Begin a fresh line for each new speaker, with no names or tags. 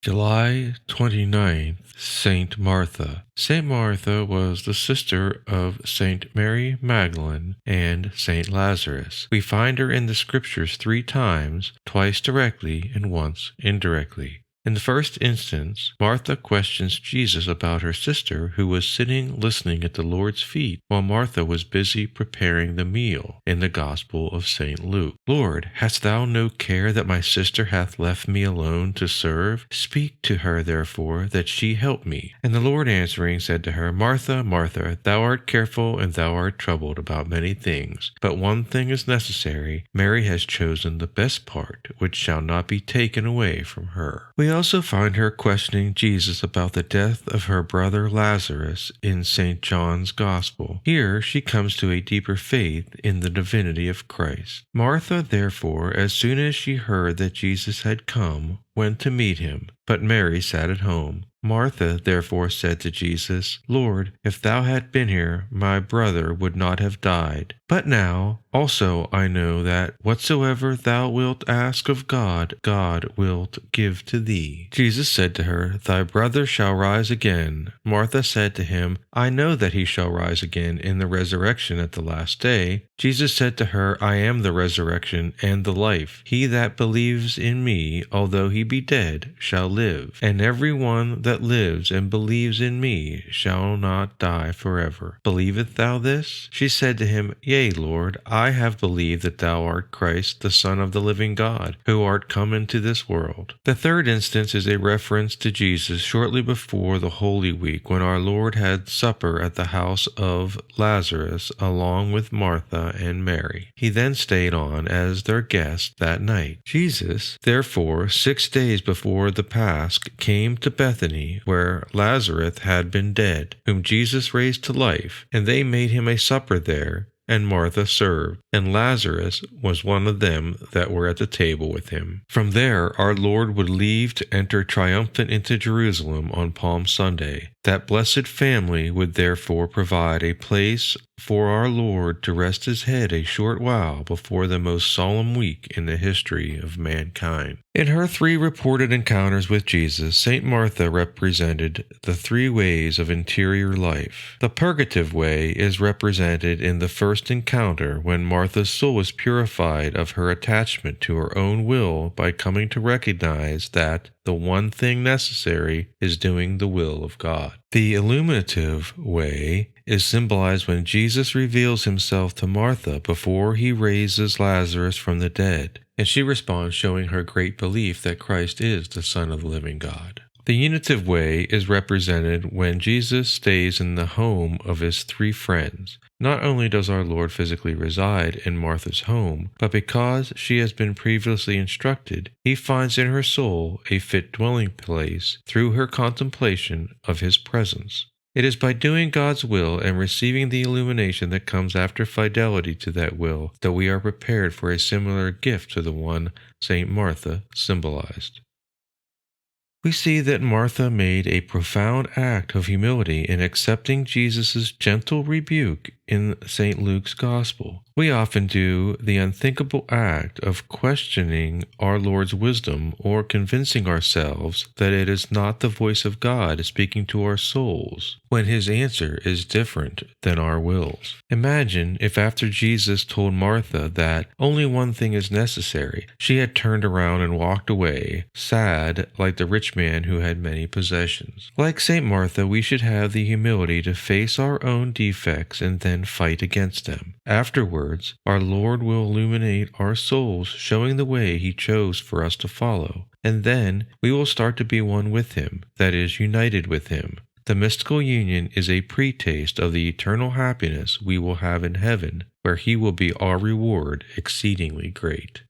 July 29th, Saint Martha. Saint Martha was the sister of Saint Mary Magdalene and Saint Lazarus. We find her in the scriptures 3 times, twice directly and once indirectly. In the first instance, Martha questions Jesus about her sister who was sitting listening at the Lord's feet while Martha was busy preparing the meal in the Gospel of St. Luke. "Lord, hast thou no care that my sister hath left me alone to serve? Speak to her therefore, that she help me. And the Lord answering said to her, Martha, Martha, thou art careful and thou art troubled about many things, but one thing is necessary. Mary has chosen the best part, which shall not be taken away from her." We also find her questioning Jesus about the death of her brother Lazarus in St. John's Gospel. Here she comes to a deeper faith in the divinity of Christ. Martha, therefore, as soon as she heard that Jesus had come, went to meet him, but Mary sat at home. Martha therefore said to Jesus, "Lord, if thou hadst been here, my brother would not have died. But now also I know that whatsoever thou wilt ask of God, God wilt give to thee." Jesus said to her, "Thy brother shall rise again." Martha said to him, "I know that he shall rise again in the resurrection at the last day." Jesus said to her, "I am the resurrection and the life. He that believes in me, although he be dead, shall live. And every one that lives and believes in me shall not die forever. Believest thou this?" She said to him, "Yea, Lord, I have believed that thou art Christ, the Son of the living God, who art come into this world." The third instance is a reference to Jesus shortly before the Holy Week, when our Lord had supper at the house of Lazarus along with Martha and Mary. He then stayed on as their guest that night. Jesus, therefore, 6 days before the Pasch, came to Bethany, where Lazarus had been dead, whom Jesus raised to life, and they made him a supper there, and Martha served, and Lazarus was one of them that were at the table with him. From there our Lord would leave to enter triumphant into Jerusalem on Palm Sunday. That blessed family would therefore provide a place for our Lord to rest his head a short while before the most solemn week in the history of mankind. In her 3 reported encounters with Jesus, St. Martha represented the 3 ways of interior life. The purgative way is represented in the first encounter, when Martha's soul is purified of her attachment to her own will by coming to recognize that the one thing necessary is doing the will of God. The illuminative way is symbolized when Jesus reveals himself to Martha before he raises Lazarus from the dead, and she responds showing her great belief that Christ is the Son of the living God. The unitive way is represented when Jesus stays in the home of his 3 friends. Not only does our Lord physically reside in Martha's home, but because she has been previously instructed, he finds in her soul a fit dwelling place through her contemplation of his presence. It is by doing God's will and receiving the illumination that comes after fidelity to that will that we are prepared for a similar gift to the one St. Martha symbolized. We see that Martha made a profound act of humility in accepting Jesus' gentle rebuke in St. Luke's Gospel. We often do the unthinkable act of questioning our Lord's wisdom or convincing ourselves that it is not the voice of God speaking to our souls, when his answer is different than our wills. Imagine if after Jesus told Martha that only one thing is necessary, she had turned around and walked away, sad like the rich man who had many possessions. Like St. Martha, we should have the humility to face our own defects and then fight against them. Afterwards, our Lord will illuminate our souls, showing the way he chose for us to follow, and then we will start to be one with him, that is, united with him. The mystical union is a pre-taste of the eternal happiness we will have in heaven, where he will be our reward exceedingly great.